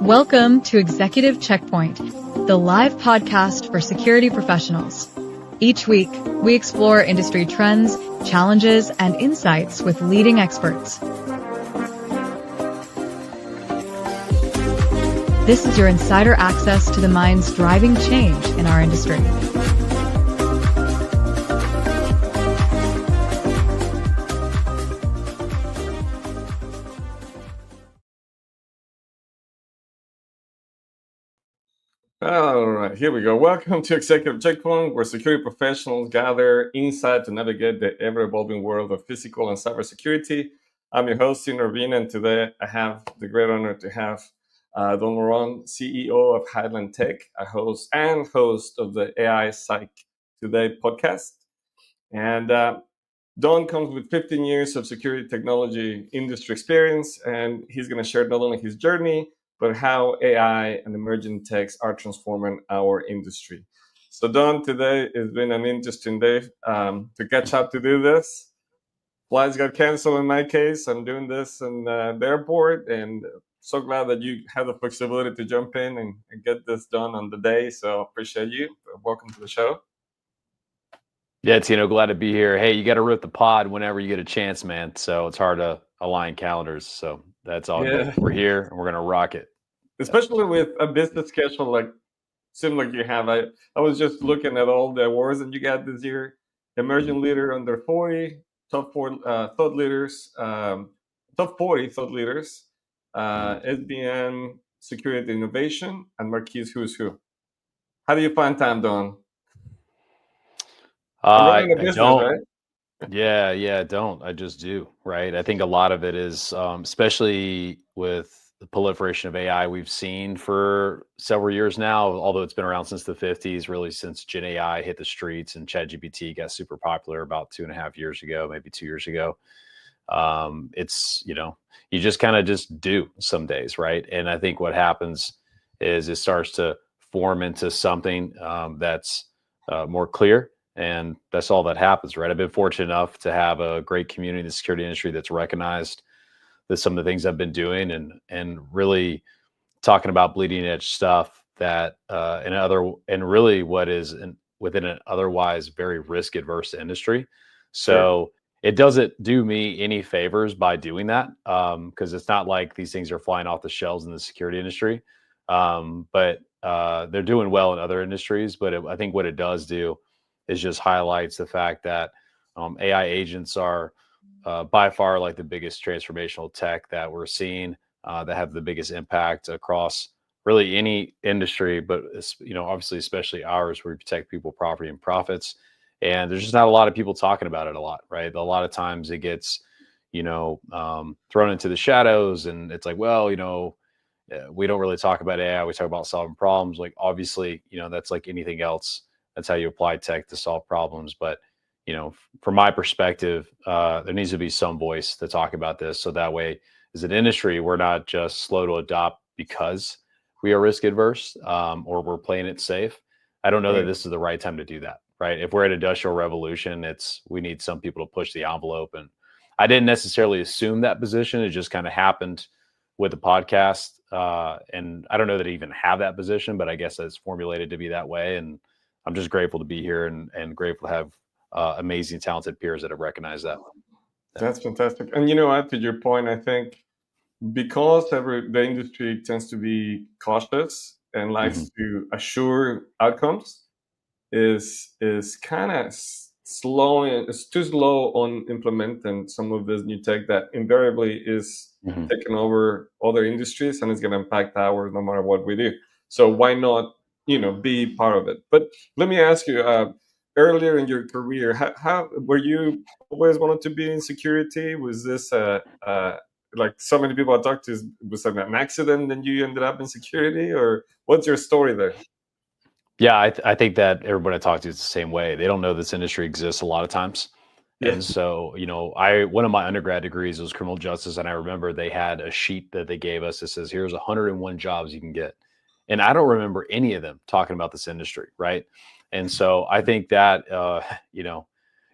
Welcome to Executive Checkpoint, the live podcast for security professionals. Each week, we explore industry trends, challenges, and insights with leading experts. This is your insider access to the minds driving change in our industry. All right, here we go. Welcome to Executive Checkpoint, where security professionals gather insight to navigate the ever-evolving world of physical and cybersecurity. I'm your host, Tino Urbina, and today I have the great honor to have Don Morron, CEO of Highland Tech, a host of the AI PHYSEC Today podcast. And Don comes with 15 years of security technology industry experience, and he's going to share not only his journey, but how AI and emerging techs are transforming our industry. So Don, today has been an interesting day to catch up to do this. Flights got canceled in my case. I'm doing this in the airport, and so glad that you have the flexibility to jump in and get this done on the day. So appreciate you. Welcome to the show. Yeah, Tino, glad to be here. Hey, you got to root the pod whenever you get a chance, man. So it's hard to align calendars. So that's all good. We're here and we're going to rock it. Especially with a business schedule like similar you have. I was just looking at all the awards that you got this year. Emerging Leader Under 40, top 4 thought leaders, top 40 thought leaders, SBM Security Innovation, and Marquis Who's Who. How do you find time, Don? I don't. Right? Yeah, don't. I just do, right? I think a lot of it is, especially with the proliferation of AI we've seen for several years now, although it's been around since the 50s, really since Gen AI hit the streets and ChatGPT got super popular about 2.5 years ago, maybe 2 years ago. It's, you just kind of just do some days, right? And I think what happens is it starts to form into something that's more clear. And that's all that happens, right? I've been fortunate enough to have a great community in the security industry that's recognized that some of the things I've been doing and really talking about bleeding edge stuff that and really what is within an otherwise very risk adverse industry. So It doesn't do me any favors by doing that because it's not like these things are flying off the shelves in the security industry, but they're doing well in other industries. But I think what it does do is just highlights the fact that AI agents are by far like the biggest transformational tech that we're seeing that have the biggest impact across really any industry, but obviously especially ours, where we protect people, property, and profits. And there's just not a lot of people talking about it a lot, right? A lot of times it gets thrown into the shadows, and it's like, well, we don't really talk about AI. We talk about solving problems. Like obviously, that's like anything else. That's how you apply tech to solve problems. But, from my perspective, there needs to be some voice to talk about this. So that way, as an industry, we're not just slow to adopt because we are risk adverse or we're playing it safe. I don't know that this is the right time to do that, right? If we're at industrial revolution, we need some people to push the envelope. And I didn't necessarily assume that position. It just kind of happened with the podcast. And I don't know that I even have that position, but I guess it's formulated to be that way. And I'm just grateful to be here and grateful to have amazing, talented peers that have recognized that. That's fantastic. And to your point, I think because the industry tends to be cautious and likes to assure outcomes, is kind of it's too slow on implementing some of this new tech that invariably is taking over other industries and it's going to impact ours no matter what we do. So why not be part of it? But let me ask you, earlier in your career, how were you always wanted to be in security? Was this like so many people I talked to, was it an accident and you ended up in security, or what's your story there? Yeah, I think that everybody I talk to is the same way. They don't know this industry exists a lot of times. Yeah. And so, one of my undergrad degrees was criminal justice. And I remember they had a sheet that they gave us that says, here's 101 jobs you can get. And I don't remember any of them talking about this industry, right? And so I think that,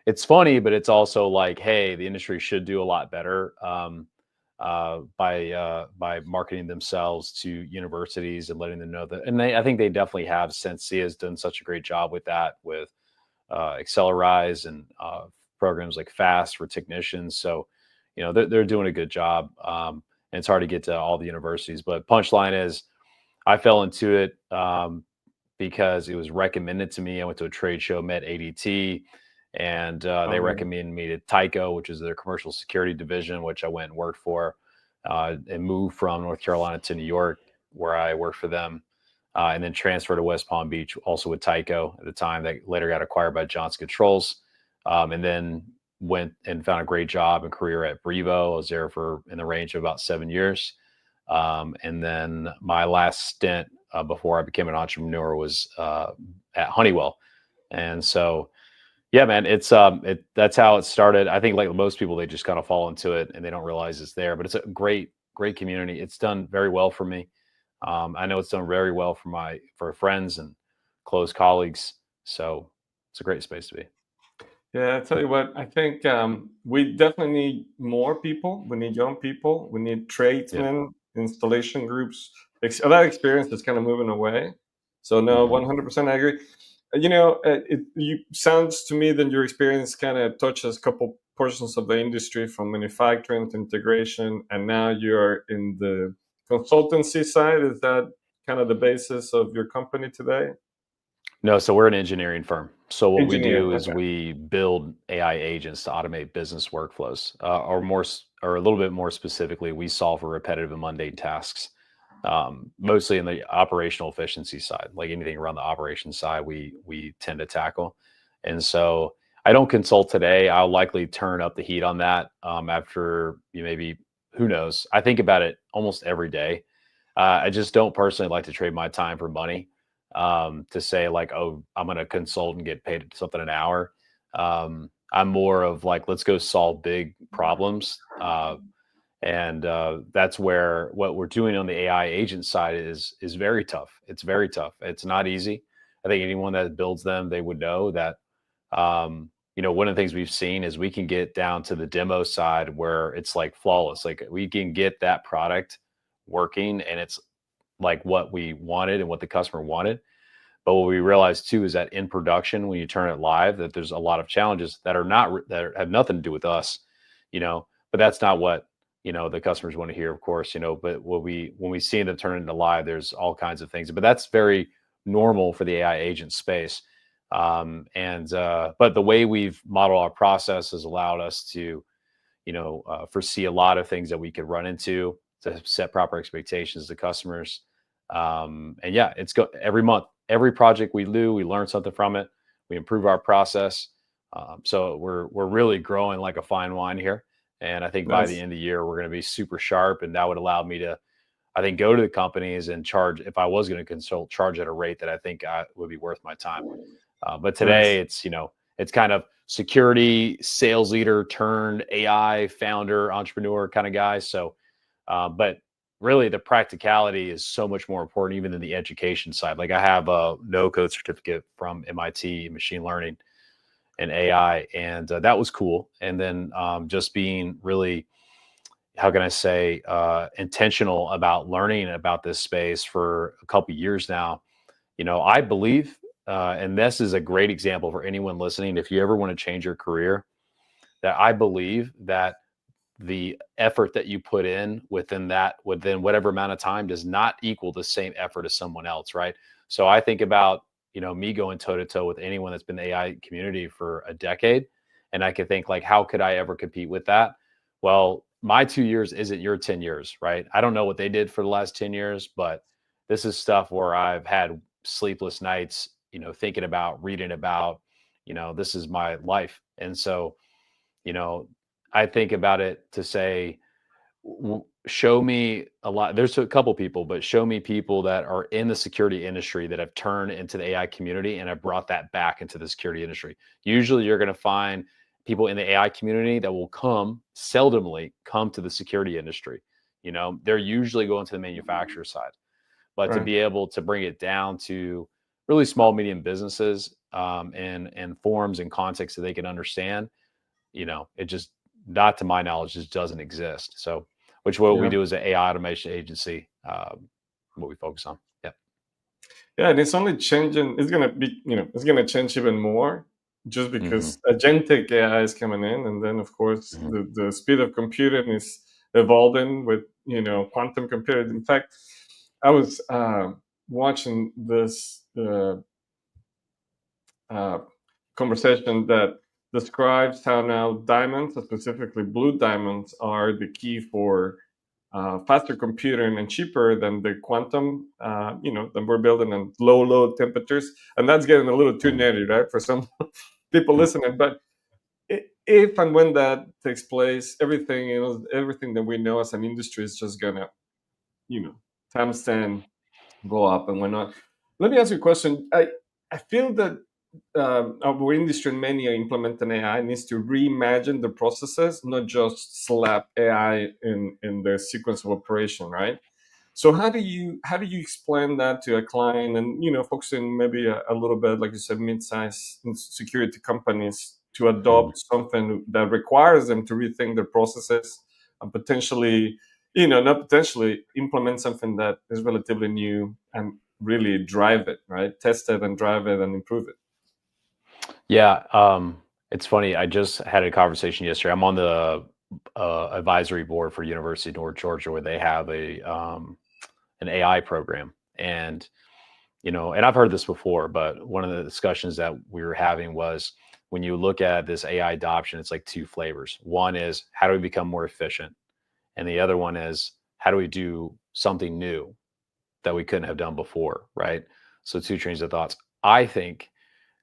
it's funny, but it's also like, hey, the industry should do a lot better. by marketing themselves to universities and letting them know that. And I think they definitely have, since SIA has done such a great job with that, with Accelerize and programs like FAST for technicians. So, they're doing a good job. And it's hard to get to all the universities, but punchline is I fell into it because it was recommended to me. I went to a trade show, met ADT, and they recommended me to Tyco, which is their commercial security division, which I went and worked for, and moved from North Carolina to New York, where I worked for them, and then transferred to West Palm Beach, also with Tyco at the time. That later got acquired by Johnson Controls, and then went and found a great job and career at Brevo. I was there for in the range of about 7 years. And then my last stint before I became an entrepreneur was at Honeywell. And so, yeah, man, that's how it started. I think like most people, they just kind of fall into it and they don't realize it's there, but it's a great community. It's done very well for me. I know it's done very well for friends and close colleagues. So it's a great space to be. Yeah, I tell you what, I think we definitely need more people. We need young people. We need tradesmen, installation groups. That experience is kind of moving away. So no, 100% I agree. It sounds to me that your experience kind of touches a couple portions of the industry, from manufacturing to integration, and now you're in the consultancy side. Is that kind of the basis of your company today? No, so we're an engineering firm. So what we do is Okay. we build AI agents to automate business workflows, or a little bit more specifically, we solve for repetitive and mundane tasks, mostly in the operational efficiency side. Like anything around the operations side, we tend to tackle. And so I don't consult today. I'll likely turn up the heat on that after maybe, who knows? I think about it almost every day. I just don't personally like to trade my time for money, to say like, oh, I'm going to consult and get paid something an hour. I'm more of like, let's go solve big problems. And that's where what we're doing on the AI agent side is very tough. It's very tough. It's not easy. I think anyone that builds them, they would know that. One of the things we've seen is we can get down to the demo side where it's like flawless. Like we can get that product working and it's like what we wanted and what the customer wanted. But what we realized too is that in production, when you turn it live, that there's a lot of challenges that have nothing to do with us, but that's not what, the customers want to hear, of course, but when we see them turn into live, there's all kinds of things, but that's very normal for the AI agent space. But the way we've modeled our process has allowed us to, foresee a lot of things that we could run into, to set proper expectations to customers. And yeah, every month, every project we do, we learn something from it. We improve our process. So we're really growing like a fine wine here. And I think by the end of the year, we're going to be super sharp. And that would allow me to, I think, go to the companies and charge, if I was going to consult, charge at a rate that I think would be worth my time. But today it's kind of security sales leader turned AI founder, entrepreneur kind of guy. So, but really the practicality is so much more important even than the education side. Like I have a no-code certificate from MIT in machine learning and AI, and that was cool. And then just being really, how can I say, intentional about learning about this space for a couple of years now. I believe, and this is a great example for anyone listening, if you ever want to change your career, that I believe that the effort that you put in within whatever amount of time does not equal the same effort as someone else, right? So I think about, me going toe to toe with anyone that's been in the AI community for a decade. And I could think like, how could I ever compete with that? Well, my 2 years isn't your 10 years, right? I don't know what they did for the last 10 years, but this is stuff where I've had sleepless nights, thinking about, reading about, this is my life. And so, I think about it to say, show me a lot. There's a couple people, but show me people that are in the security industry that have turned into the AI community and have brought that back into the security industry. Usually you're going to find people in the AI community that will seldomly come to the security industry. They're usually going to the manufacturer side, but to be able to bring it down to really small, medium businesses, and forms and contexts that they can understand, it just, not to my knowledge, just doesn't exist. So which what we do as an AI automation agency, what we focus on. Yeah, and it's only changing. It's gonna be, it's gonna change even more, just because agentic AI is coming in, and then of course the speed of computing is evolving with quantum computing. In fact, I was watching this conversation that describes how now diamonds, specifically blue diamonds, are the key for faster computing and cheaper than the quantum, that we're building in low temperatures. And that's getting a little too nerdy, right, for some people listening. But if and when that takes place, everything that we know as an industry is just gonna, times 10 go up and whatnot. Let me ask you a question. I feel that our industry and many are implementing AI needs to reimagine the processes, not just slap AI in the sequence of operation, right? So how do you explain that to a client, and focusing maybe a little bit, like you said, mid-size security companies, to adopt something that requires them to rethink their processes and potentially, not potentially, implement something that is relatively new and really drive it, right? Test it and drive it and improve it. Yeah, it's funny. I just had a conversation yesterday. I'm on the advisory board for University of North Georgia, where they have an AI program, and and I've heard this before, but one of the discussions that we were having was, when you look at this AI adoption, it's like two flavors. One is, how do we become more efficient, and the other one is, how do we do something new that we couldn't have done before, right? So two trains of thoughts. I think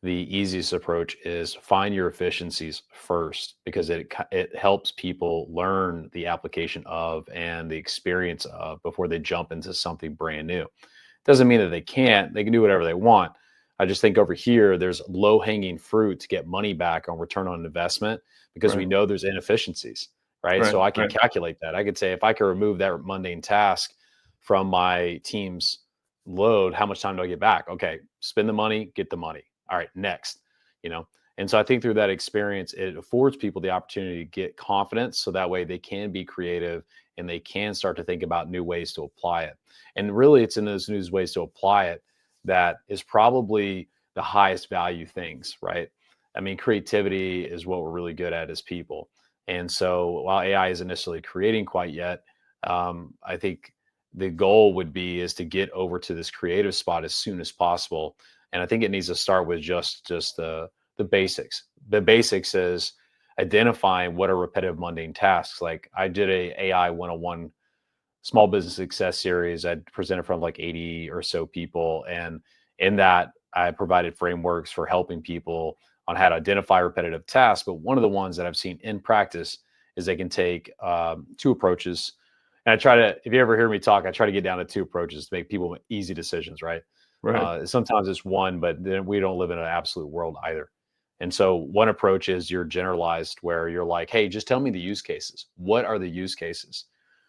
the easiest approach is find your efficiencies first, because it helps people learn the application of and the experience of before they jump into something brand new. Doesn't mean that they can't. They can do whatever they want. I just think over here there's low hanging fruit to get money back on return on investment, because we know there's inefficiencies, right? So I can calculate that. I could say, if I could remove that mundane task from my team's load, how much time do I get back? Okay, spend the money, get the money. All right, next, And so I think through that experience, it affords people the opportunity to get confidence, so that way they can be creative and they can start to think about new ways to apply it. And really, it's in those new ways to apply it that is probably the highest value things, right? I mean, creativity is what we're really good at as people. And so while AI isn't necessarily creating quite yet, I think the goal would be is to get over to this creative spot as soon as possible. And I think it needs to start with just the basics. The basics is identifying what are repetitive, mundane tasks. Like, I did a AI 101 small business success series. I presented from like 80 or so people. And in that, I provided frameworks for helping people on how to identify repetitive tasks. But one of the ones that I've seen in practice is they can take two approaches. And I try to, if you ever hear me talk, I try to get down to two approaches to make people make easy decisions, right? Sometimes it's one, but then we don't live in an absolute world either. And so one approach is you're generalized, where you're like, hey, just tell me the use cases. What are the use cases?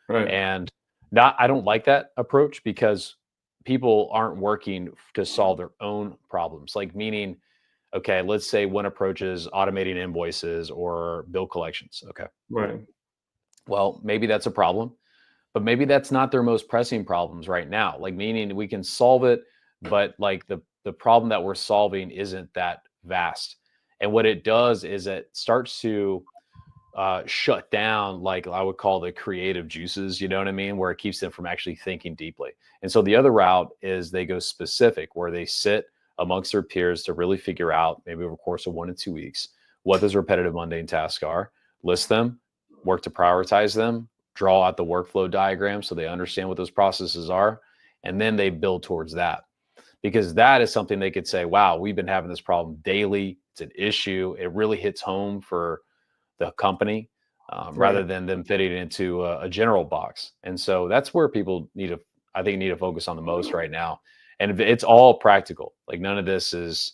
And I don't like that approach, because people aren't working to solve their own problems. Like, meaning, okay, let's say one approach is automating invoices or bill collections. Okay. Well, maybe that's a problem, but maybe that's not their most pressing problems right now. Like, meaning we can solve it, but like the problem that we're solving isn't that vast. And what it does is it starts to shut down, like I would call the creative juices, you know what I mean? Where it keeps them from actually thinking deeply. And so the other route is they go specific, where they sit amongst their peers to really figure out, maybe over the course of 1 to 2 weeks, what those repetitive, mundane tasks are, list them, work to prioritize them, draw out the workflow diagram so they understand what those processes are, and then they build towards that. Because that is something they could say, wow, we've been having this problem daily. It's an issue. It really hits home for the company, rather than them fitting into a general box. And so that's where people need to focus on the most right now. And it's all practical. Like, none of this is,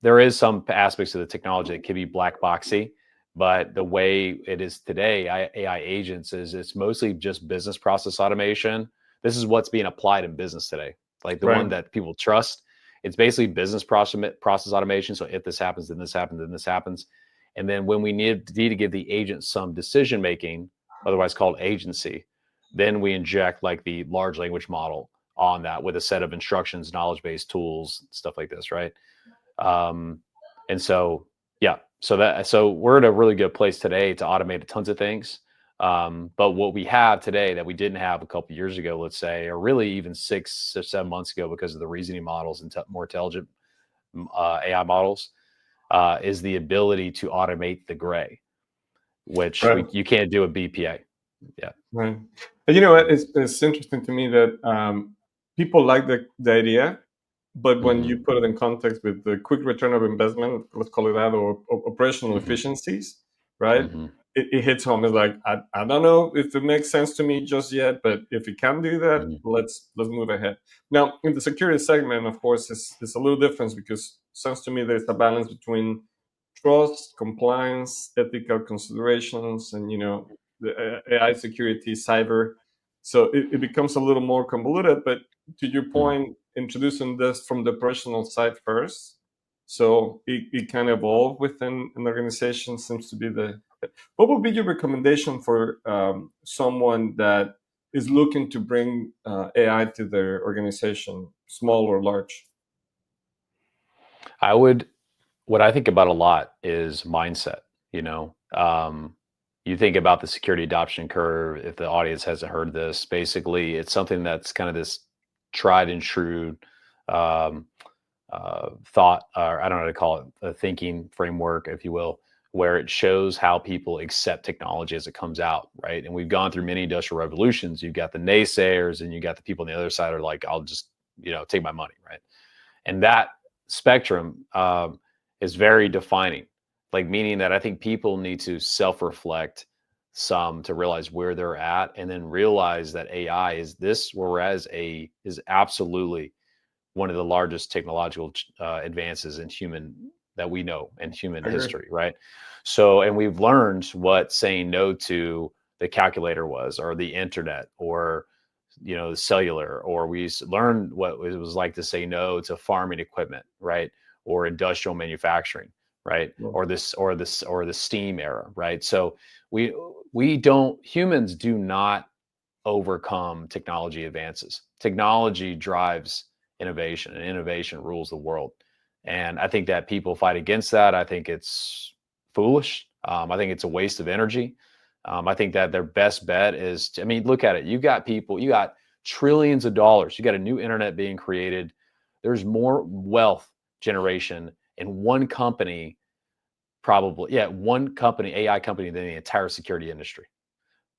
there is some aspects of the technology that can be black boxy, but the way it is today, AI agents, it's mostly just business process automation. This is what's being applied in business today. Like, the one that people trust, it's basically business process automation. So if this happens, then this happens, then this happens. And then when we need to give the agent some decision making, otherwise called agency. Then we inject like the large language model on that with a set of instructions, knowledge-based tools, stuff like this, right? And so, yeah, so we're at a really good place today to automate tons of things. But what we have today that we didn't have a couple years ago, let's say, or really even 6 or 7 months ago, because of the reasoning models and more intelligent AI models, is the ability to automate the gray, which Right. you can't do with BPA. Yeah. Right. And you know what? It's interesting to me that people like the idea, but when Mhm. you put it in context with the quick return of investment, let's call it that, or operational Mhm. efficiencies, right? Mhm. It hits home. It's like I don't know if it makes sense to me just yet, but if it can do that, Mhm. let's move ahead. Now, in the security segment, of course, it's a little different because it sounds to me there's a balance between trust, compliance, ethical considerations, and the AI security, cyber. So it becomes a little more convoluted. But to your Mhm. point, introducing this from the operational side first, so it can evolve within an organization seems to be the. What would be your recommendation for someone that is looking to bring AI to their organization, small or large? What I think about a lot is mindset. You know, you think about the security adoption curve. If the audience hasn't heard this, basically, it's something that's kind of this tried and true um, thought, or I don't know how to call it, a thinking framework, if you will, where it shows how people accept technology as it comes out, right? And we've gone through many industrial revolutions. You've got the naysayers, and you got the people on the other side are like, "I'll just, take my money," right? And that spectrum is very defining, like meaning that I think people need to self-reflect some to realize where they're at, and then realize that AI is this, whereas is absolutely one of the largest technological advances in human that we know in human I agree. history, right? So, and we've learned what saying no to the calculator was, or the internet, or the cellular, or learned what it was like to say no to farming equipment, right? Or industrial manufacturing, right? Well, Or the steam era, right? So we don't humans do not overcome technology advances. Technology drives innovation, and innovation rules the world. And I think that people fight against that. I think it's foolish. I think it's a waste of energy. I think that their best bet is, I mean, look at it. You got trillions of dollars. You got a new internet being created. There's more wealth generation in one company, probably, yeah, one company, AI company, than the entire security industry.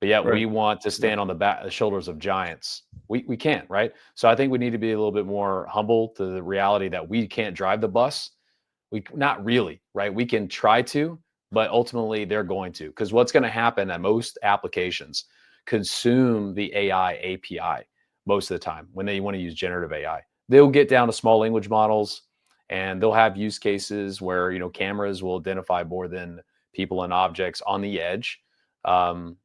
But yet right. we want to Yeah. stand on the shoulders of giants. We can't, right? So I think we need to be a little bit more humble to the reality that we can't drive the bus. We not really, right? We can try to, but ultimately they're going to. Because what's going to happen at most applications consume the AI API most of the time when they want to use generative AI. They'll get down to small language models, and they'll have use cases where cameras will identify more than people and objects on the edge. Um,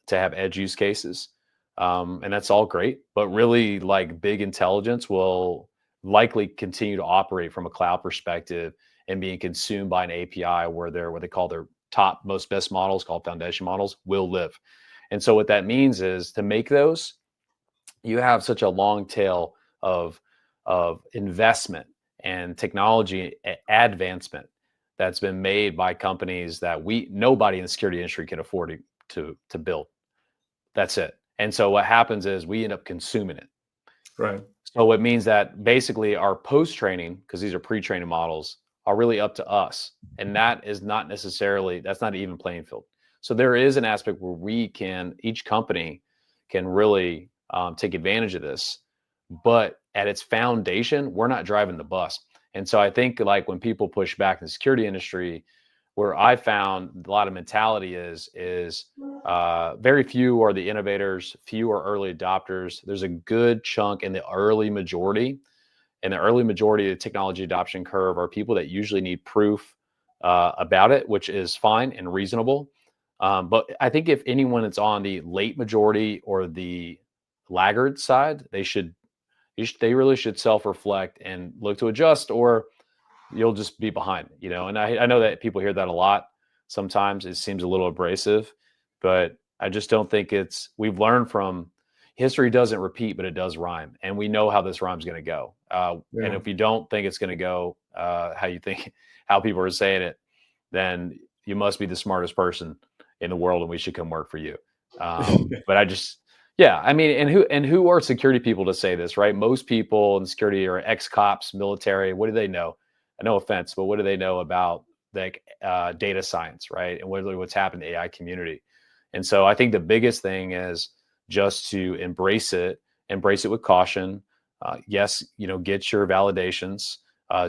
to have edge use cases. And that's all great. But really, like, big intelligence will likely continue to operate from a cloud perspective and being consumed by an API where what they call their top most best models, called foundation models, will live. And so what that means is, to make those, you have such a long tail of investment and technology advancement that's been made by companies that nobody in the security industry can afford to build. That's it. And so what happens is we end up consuming it. Right. So it means that basically our post training, because these are pre-training models, are really up to us. And that is not necessarily, that's not an even playing field. So there is an aspect where each company can really take advantage of this. But at its foundation, we're not driving the bus. And so I think, like, when people push back in the security industry, where I found a lot of mentality is very few are the innovators, few are early adopters. There's a good chunk in the early majority. And the early majority of the technology adoption curve are people that usually need proof about it, which is fine and reasonable. But I think if anyone is on the late majority or the laggard side, they really should self-reflect and look to adjust, or you'll just be behind. And I know that people hear that a lot. Sometimes it seems a little abrasive, but I just don't think we've learned from history doesn't repeat, but it does rhyme. And we know how this rhyme's going to go. And if you don't think it's going to go how you think, how people are saying it, then you must be the smartest person in the world and we should come work for you. But I mean, and who are security people to say this, right? Most people in security are ex-cops, military. What do they know? No offense, but what do they know about like data science, right? And what's happened in the AI community? And so I think the biggest thing is just to embrace it with caution. Yes, get your validations,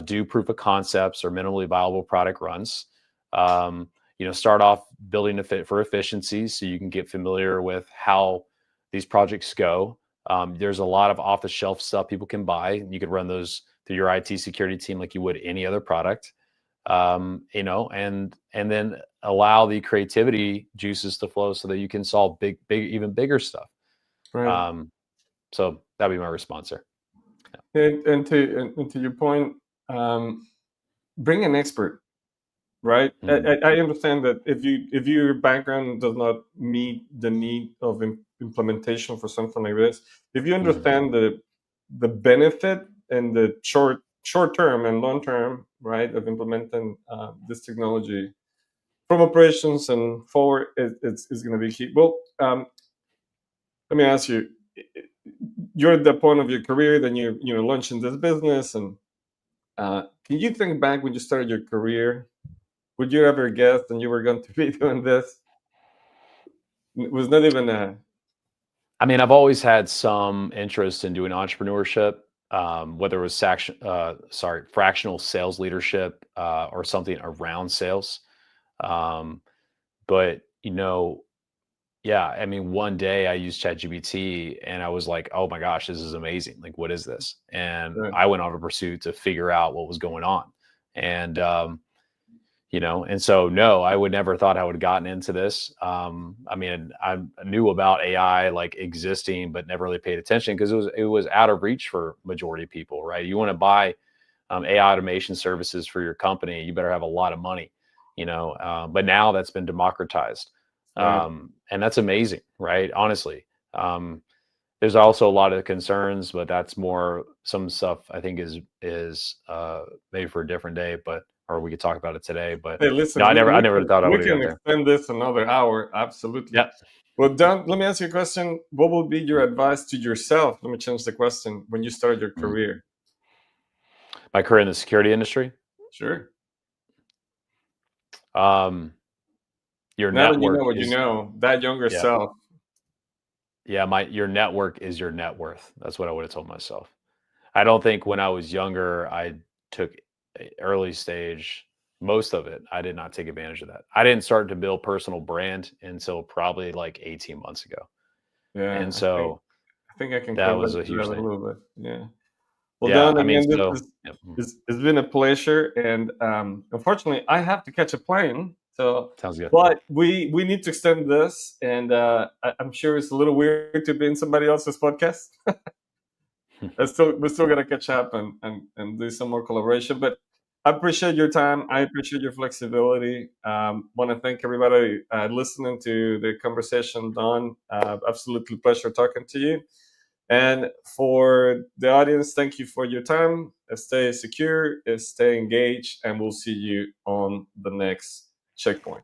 do proof of concepts or minimally viable product runs. Start off building a fit for efficiency so you can get familiar with how these projects go. There's a lot of off-the-shelf stuff people can buy. You could run those through your IT security team like you would any other product. And then allow the creativity juices to flow so that you can solve big, even bigger stuff. Right. So that'd be my response there. Yeah. And to your point, bring an expert, right? Mm-hmm. I understand that if your background does not meet the need of implementation for something like this, if you understand the benefit and the short term and long term, right, of implementing this technology from operations and forward, it's going to be key. Well, let me ask you: you're at the point of your career, then you're launching this business, and can you think back when you started your career? Would you ever guess that you were going to be doing this? It was not even a. I mean, I've always had some interest in doing entrepreneurship, whether it was fractional sales leadership or something around sales. But yeah, I mean, one day I used ChatGPT and I was like, oh my gosh, this is amazing. Like, what is this? And Right. I went on a pursuit to figure out what was going on. And and so no, I would never thought I would have gotten into this. I mean, I knew about AI like existing, but never really paid attention because it was out of reach for majority of people, right? You want to buy AI automation services for your company, you better have a lot of money, but now that's been democratized. Right. And that's amazing, right? Honestly. There's also a lot of concerns, but that's more some stuff I think is maybe for a different day, or we could talk about it today. But Hey, listen, no, I never thought I we would have can got there. extend this another hour. Absolutely. Yeah. Well, Don, let me ask you a question. What would be your advice to yourself? Let me change the question. When you started your career? My career in the security industry? Sure. Your Now that you know network what you is, know, that younger yeah. self. Yeah, your network is your net worth. That's what I would have told myself. I don't think when I was younger, I took early stage, most of it. I did not take advantage of that. I didn't start to build personal brand until probably like 18 months ago. Yeah, And so I think I can that relate was a to that huge a thing. little bit. Yeah. Well, Yeah. Don, I mean, again, so it's been a pleasure, and unfortunately, I have to catch a plane. So, sounds good. but we need to extend this, and I'm sure it's a little weird to be in somebody else's podcast. We're still gonna catch up and do some more collaboration. But I appreciate your time. I appreciate your flexibility. Want to thank everybody listening to the conversation, Don. Absolutely pleasure talking to you. And for the audience, thank you for your time. Stay secure, stay engaged, and we'll see you on the next checkpoint.